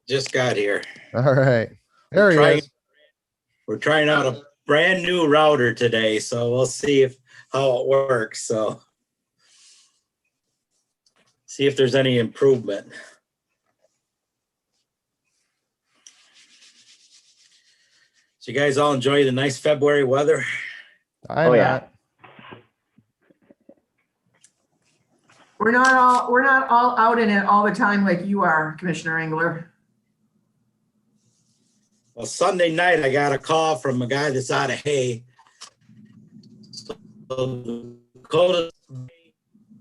Just got here. All right. We're There he trying, is. we're trying out a brand new router today, so we'll see how it works. So see if there's any improvement. So you guys all enjoy the nice February weather? I'm not. We're not all out in it all the time like you are, Commissioner Engler. Well, Sunday night, I got a call from a guy that's out of Hay. So the coldest day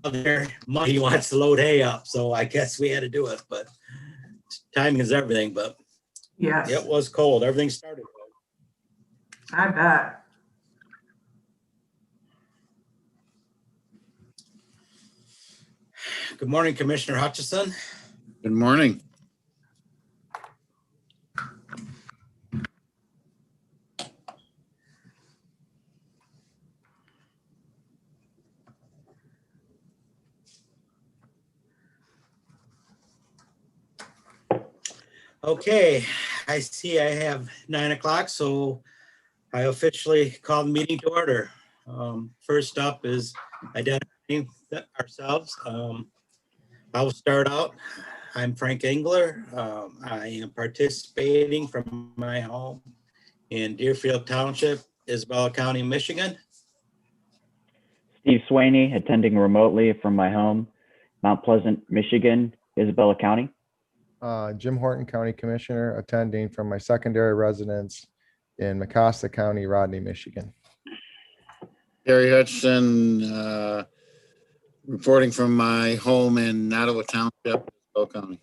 of there, he wants to load hay up, so I guess we had to do it, but timing is everything, but Yes, it was cold. Everything started cold. I bet. Good morning, Commissioner Hutchison. Good morning. Okay, I see I have 9 o'clock, so I officially call the meeting to order. First up is identifying ourselves. I will start out. I'm Frank Engler. I am participating from my home in Deerfield Township, Isabella County, Michigan. Steve Swaney, attending remotely from my home, Mount Pleasant, Michigan, Isabella County. Jim Horton, County Commissioner, attending from my secondary residence in Mecosta County, Rodney, Michigan. Gary Hutchison, reporting from my home in Nottawa Township, Isabella County.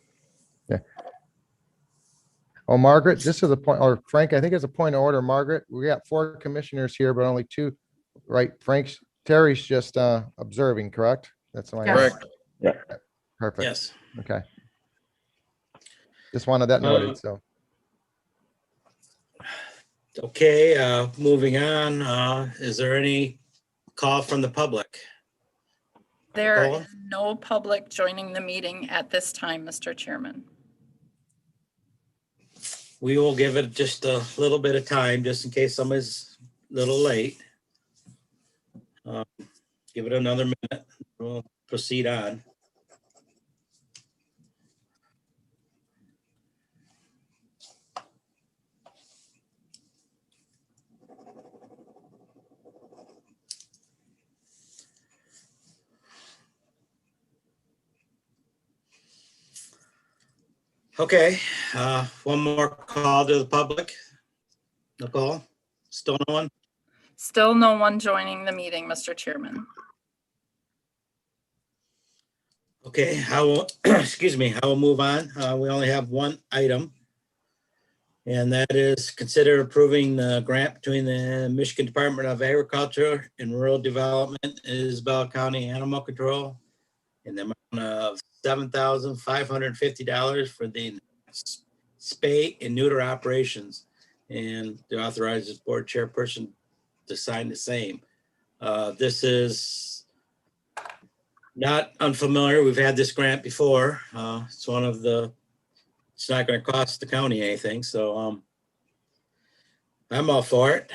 Oh, Margaret, just as a point, or Frank, I think as a point of order, Margaret, we got 4 commissioners here, but only 2, right? Terry's just observing, correct? That's my Yes. Correct. Yeah. Perfect. Yes. Okay. Just wanted that noted, so. Okay, moving on. Is there any call from the public? There Nicole? is no public joining the meeting at this time, Mr. Chairman. We will give it just a little bit of time, just in case somebody's a little late. Give it another minute. We'll proceed on. Okay, one more call to the public. Nicole, still no one? Still no one joining the meeting, Mr. Chairman. Okay, I will, excuse me, I will move on. We only have one item. And that is consider approving the grant between the Michigan Department of Agriculture and Rural Development and Isabella County Animal Control in the amount of $7,550 for the spay and neuter operations. And the authorized board chairperson to sign the same. This is not unfamiliar. We've had this grant before. It's one of the, it's not going to cost the county anything. So I'm all for it.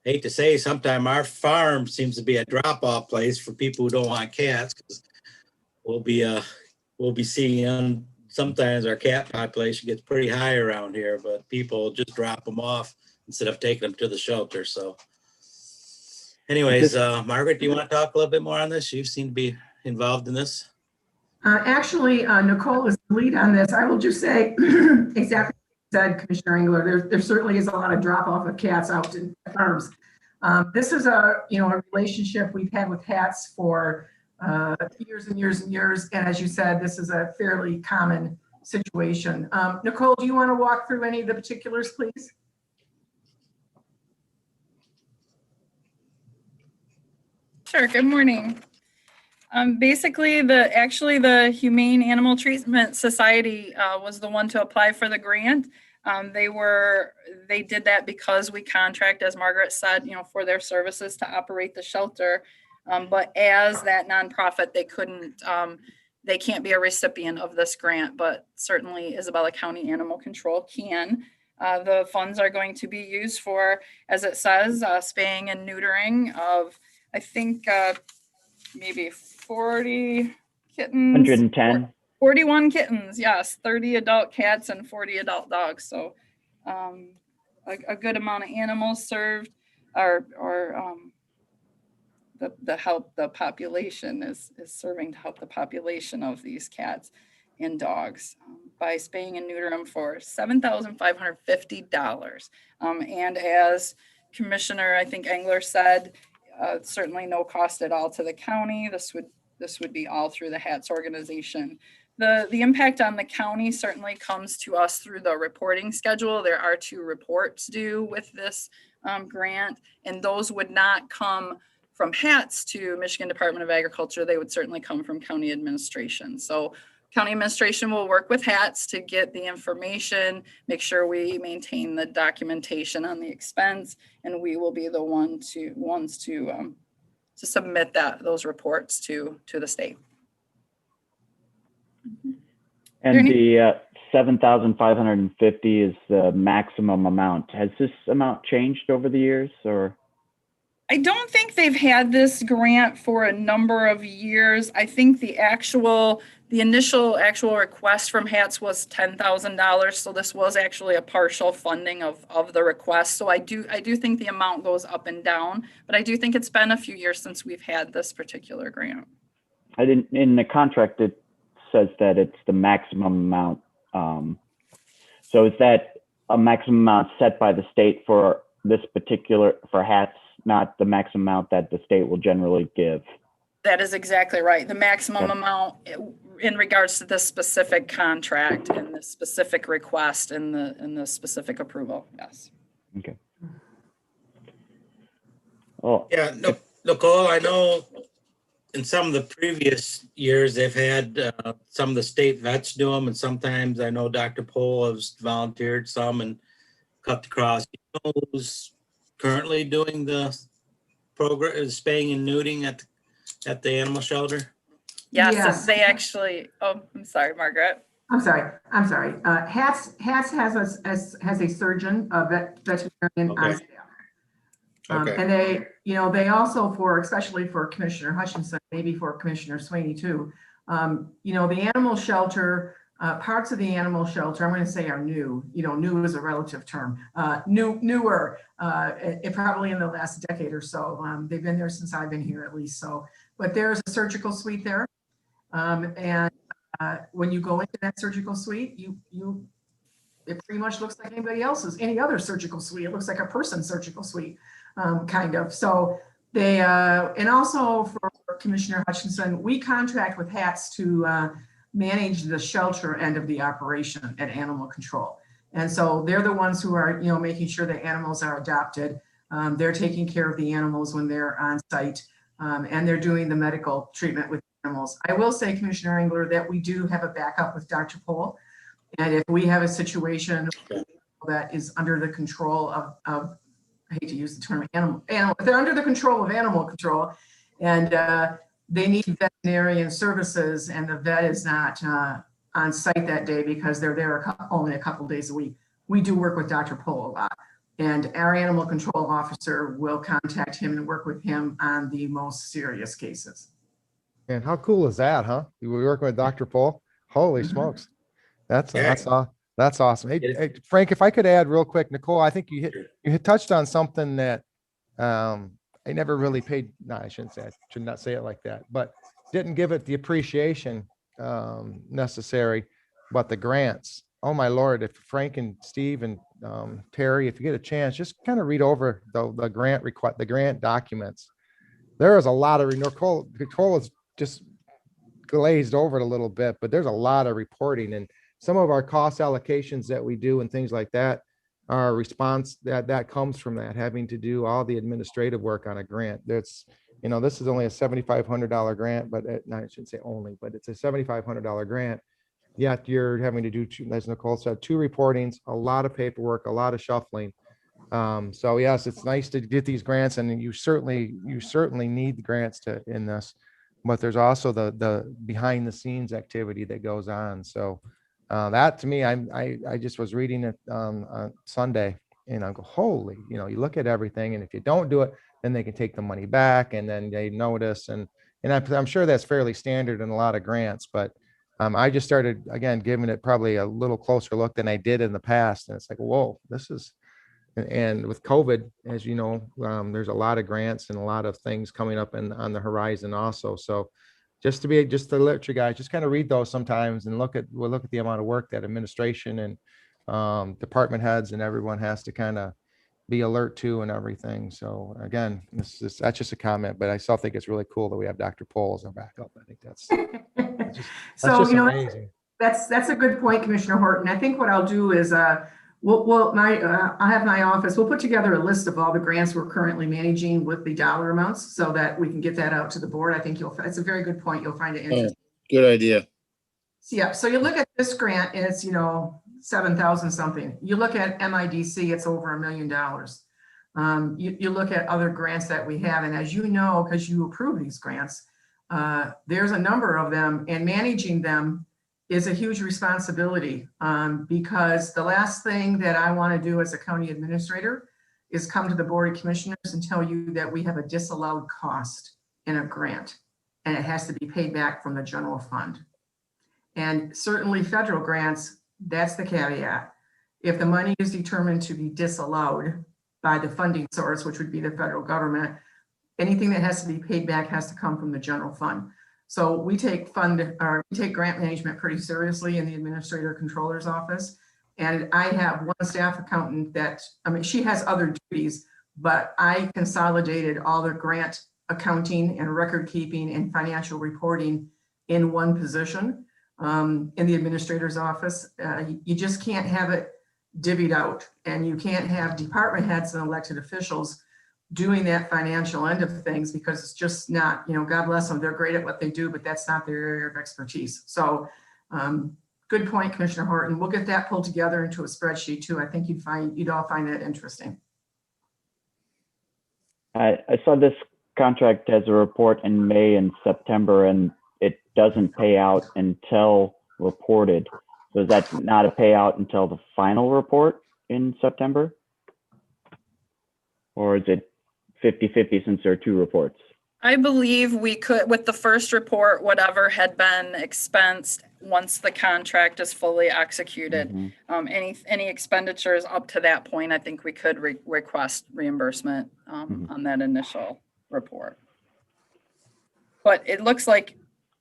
Hate to say, sometime our farm seems to be a drop-off place for people who don't want cats. 'Cause we'll be seeing sometimes our cat population gets pretty high around here, but people just drop them off instead of taking them to the shelter. So anyways, Margaret, do you want to talk a little bit more on this? You seem to be involved in this. Actually, Nicole is the lead on this. I will just say exactly what you said, Commissioner Engler. There certainly is a lot of drop off of cats out in farms. This is a relationship we've had with cats for years and years and years. And as you said, this is a fairly common situation. Nicole, do you want to walk through any of the particulars, please? Sure, good morning. Basically, the Humane Animal Treatment Society was the one to apply for the grant. They did that because we contract, as Margaret said, for their services to operate the shelter. But as that nonprofit, they couldn't they can't be a recipient of this grant, but certainly Isabella County Animal Control can. The funds are going to be used for, as it says, spaying and neutering of, I think, maybe 40 kittens. 110. 41 kittens, yes, 30 adult cats and 40 adult dogs. So a good amount of animals served, or the help the population is serving to help the population of these cats and dogs by spaying and neutering them for $7,550. And as Commissioner, I think Engler said, certainly no cost at all to the county. This would be all through the HATS organization. The impact on the county certainly comes to us through the reporting schedule. There are 2 reports due with this grant, and those would not come from HATS to Michigan Department of Agriculture. They would certainly come from county administration. So county administration will work with HATS to get the information, make sure we maintain the documentation on the expense, and we will be the ones to submit those reports to the state. And the 7,550 is the maximum amount. Has this amount changed over the years, or? I don't think they've had this grant for a number of years. I think the initial actual request from HATS was $10,000. So this was actually a partial funding of the request. So I do think the amount goes up and down, but I do think it's been a few years since we've had this particular grant. In the contract, it says that it's the maximum amount. So is that a maximum amount set by the state for this particular, for HATS, not the maximum amount that the state will generally give? That is exactly right. The maximum amount in regards to this specific contract and the specific request and the specific approval. Yes. Okay. Oh, Yeah, no, Nicole, I know in some of the previous years, they've had some of the state vets do them, and sometimes I know Dr. Pohl has volunteered some and cut the cross. You know who's currently doing the program, spaying and neutering at the animal shelter? Yes, Yes. they actually, oh, I'm sorry, Margaret. I'm sorry. HATS has a surgeon, a veterinarian on Okay. staff. Okay. And they also especially for Commissioner Hutchinson, maybe for Commissioner Swaney too. The animal shelter, parts of the animal shelter, I'm going to say are new. New is a relative term. Newer, probably in the last decade or so. They've been there since I've been here at least. So, but there's a surgical suite there, and when you go into that surgical suite, it pretty much looks like any other surgical suite. It looks like a person's surgical suite. Kind of. So they, and also for Commissioner Hutchinson, we contract with HATS to manage the shelter end of the operation at Animal Control. And so they're the ones who are, making sure that animals are adopted. They're taking care of the animals when they're on site, and they're doing the medical treatment with animals. I will say, Commissioner Engler, that we do have a backup with Dr. Pohl. And if we have a situation that is under the control of I hate to use the term animal, they're under the control of Animal Control, and they need veterinarian services, and the vet is not on site that day because they're there only a couple days a week. We do work with Dr. Pohl a lot, and our animal control officer will contact him and work with him on the most serious cases. And how cool is that, huh? You were working with Dr. Pohl? Holy Mhm. smokes. That's Yeah. That's awesome. Hey, Frank, if I could add real quick, Nicole, I think you had touched on something that I never really paid. No, I shouldn't say. I should not say it like that, but didn't give it the appreciation necessary. But the grants, oh my Lord! If Frank and Steve and Terry, if you get a chance, just kind of read over the grant documents. There is a lot of Nicole is just glazed over it a little bit, but there's a lot of reporting, and some of our cost allocations that we do and things like that, our response that comes from that, having to do all the administrative work on a grant. This is only a $7,500 grant, but no, I shouldn't say only, but it's a $7,500 grant. Yet you're having to do, as Nicole said, 2 reportings, a lot of paperwork, a lot of shuffling. So yes, it's nice to get these grants, and you certainly need the grants in this. but there's also the behind the scenes activity that goes on. So that to me, I just was reading it on Sunday, and I go, holy, you look at everything, and if you don't do it, then they can take the money back, and then they notice, and I'm sure that's fairly standard in a lot of grants, but I just started again giving it probably a little closer look than I did in the past, and it's like, whoa, this is. And with COVID, as you know, there's a lot of grants and a lot of things coming up on the horizon also. So just to let you guys just kind of read those sometimes and look at the amount of work that administration and department heads and everyone has to kind of be alert to and everything. So again, that's just a comment, but I still think it's really cool that we have Dr. Pohl as our backup. I think that's just So, amazing. that's a good point, Commissioner Horton. I think what I'll do is, I have my office, we'll put together a list of all the grants we're currently managing with the dollar amounts so that we can get that out to the board. I think it's a very good point. You'll find it interesting. Good idea. Yeah, so you look at this grant, and it's, 7,000 something. You look at MIDC, it's over $1 million. You look at other grants that we have, and as you know, because you approve these grants, there's a number of them, and managing them is a huge responsibility, because the last thing that I want to do as a county administrator is come to the Board of Commissioners and tell you that we have a disallowed cost in a grant, and it has to be paid back from the general fund. And certainly federal grants, that's the caveat. If the money is determined to be disallowed by the funding source, which would be the federal government, anything that has to be paid back has to come from the general fund. So we take grant management pretty seriously in the administrator controller's office. And I have one staff accountant she has other duties, but I consolidated all the grant accounting and record keeping and financial reporting in one position in the administrator's office. You just can't have it divvied out, and you can't have department heads and elected officials doing that financial end of things, because it's just not, God bless them, they're great at what they do, but that's not their area of expertise. So good point, Commissioner Horton. We'll get that pulled together into a spreadsheet too. I think you'd all find that interesting. I saw this contract as a report in May and September, and it doesn't pay out until reported. So is that not a payout until the final report in September? Or is it 50-50 since there are two reports? I believe we could, with the first report, whatever had been expensed, once the contract is fully executed, any expenditures up to that point, I think we could request reimbursement on that initial report. But it looks like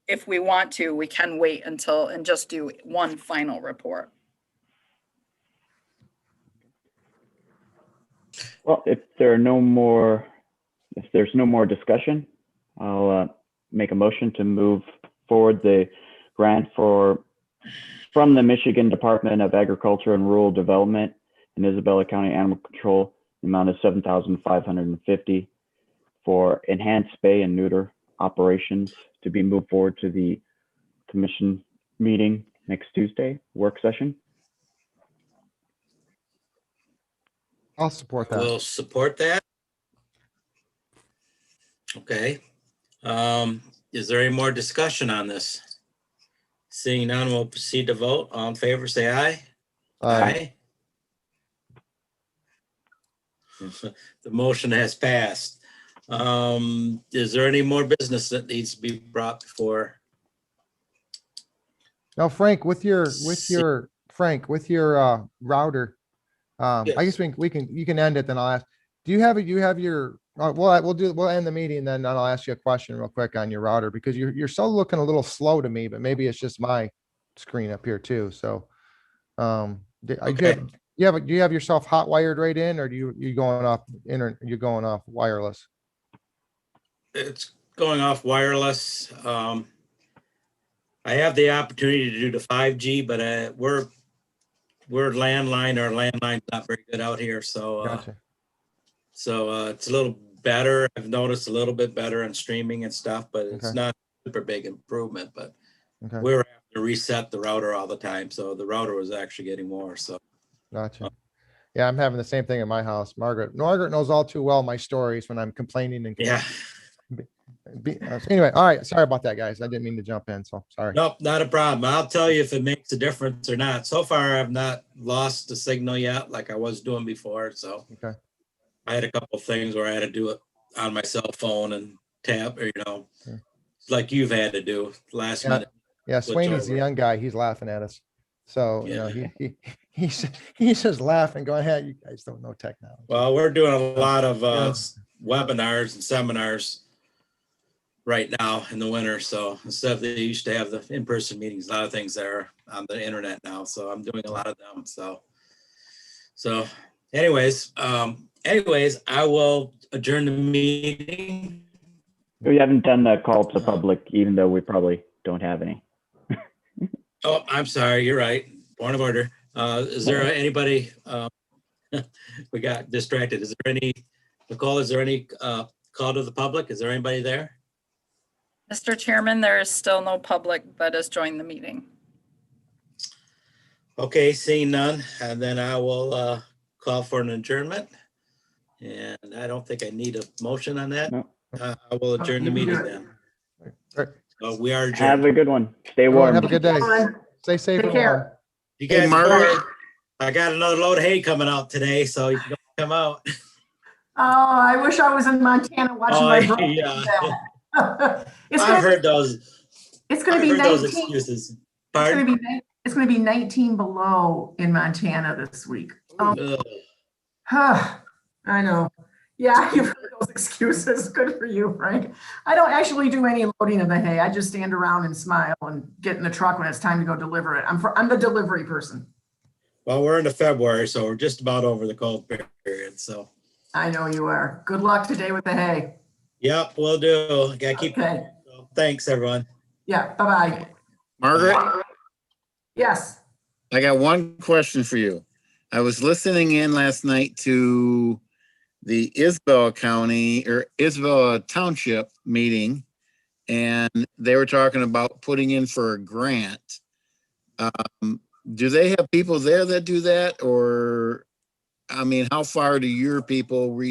if we want to, we can wait until and just do one final report. Well, if there's no more discussion, I'll make a motion to move forward the grant from the Michigan Department of Agriculture and Rural Development and Isabella County Animal Control, the amount of $7,550 for enhanced spay and neuter operations to be moved forward to the commission meeting next Tuesday, work session. I'll support that. We'll support that. Okay. Is there any more discussion on this? Seeing none, we'll proceed to vote. All in favor, say aye. Aye. The motion has passed. Is there any more business that needs to be brought before? Now, Frank, with your router, I guess you can end it. Then I'll ask, do you have your, we'll end the meeting, then I'll ask you a question real quick on your router, because you're still looking a little slow to me, but maybe it's just my screen up here too. So, Okay. do you have yourself hot wired right in, or you going off you're going off wireless? It's going off wireless. I have the opportunity to do the 5G, but we're landline. Our landline's not very good out here, so Gotcha. It's a little better. I've noticed a little bit better on streaming and stuff, but it's Okay. not a super big improvement. But Okay. we were having to reset the router all the time, so the router was actually getting more. So Gotcha. Yeah, I'm having the same thing in my house. Margaret knows all too well my stories when I'm complaining and yeah, Anyway, all right. Sorry about that, guys. I didn't mean to jump in, so sorry. Nope, not a problem. I'll tell you if it makes a difference or not. So far, I've not lost the signal yet like I was doing before, so. Okay. I had a couple of things where I had to do it on my cell phone and tap, or, Yeah. like you've had to do last Yeah. minute. Yeah, Swainey's the over. young guy. He's laughing at us. So, Yeah. he's just laughing, going, hey, you guys don't know technology. Well, we're doing a lot of Yeah. webinars and seminars right now in the winter. So instead of they used to have the in-person meetings, a lot of things are on the internet now. So I'm doing a lot of them. So anyways, I will adjourn the meeting. We haven't done the call to public, even though we probably don't have any. Oh, I'm sorry. You're right. Point of order. Is there anybody, we got distracted. Is there any, Nicole, is there any call to the public? Is there anybody there? Mr. Chairman, there is still no public that has joined the meeting. Okay, seeing none, and then I will call for an adjournment. And I don't think I need a motion on that. No. I will adjourn the meeting then. All right. We are Have adjourned. a good one. Stay Everyone warm. have a good day. Bye. Stay safe Take and warm. care. You Hey, guys, Margaret. I got another load of hay coming out today, so you can come out. Oh, I wish I was in Montana watching Oh, my brother. yeah. It's I've gonna, heard those, it's gonna I've be heard those 19, excuses. it's gonna Pardon? be, it's gonna be 19 below in Montana this week. Oh, Ugh. I know. Yeah, you've heard those excuses. Good for you, Frank. I don't actually do any loading of the hay. I just stand around and smile and get in the truck when it's time to go deliver it. I'm the delivery person. Well, we're into February, so we're just about over the cold period, so. I know you are. Good luck today with the hay. Yep, will do. Gotta keep, Okay. thanks, everyone. Yeah, bye-bye. Margaret, Yes. I got one question for you. I was listening in last night to the Isabella County or Isabella Township meeting, and they were talking about putting in for a grant. Do they have people there that do that? Or, I mean, how far do your people reach?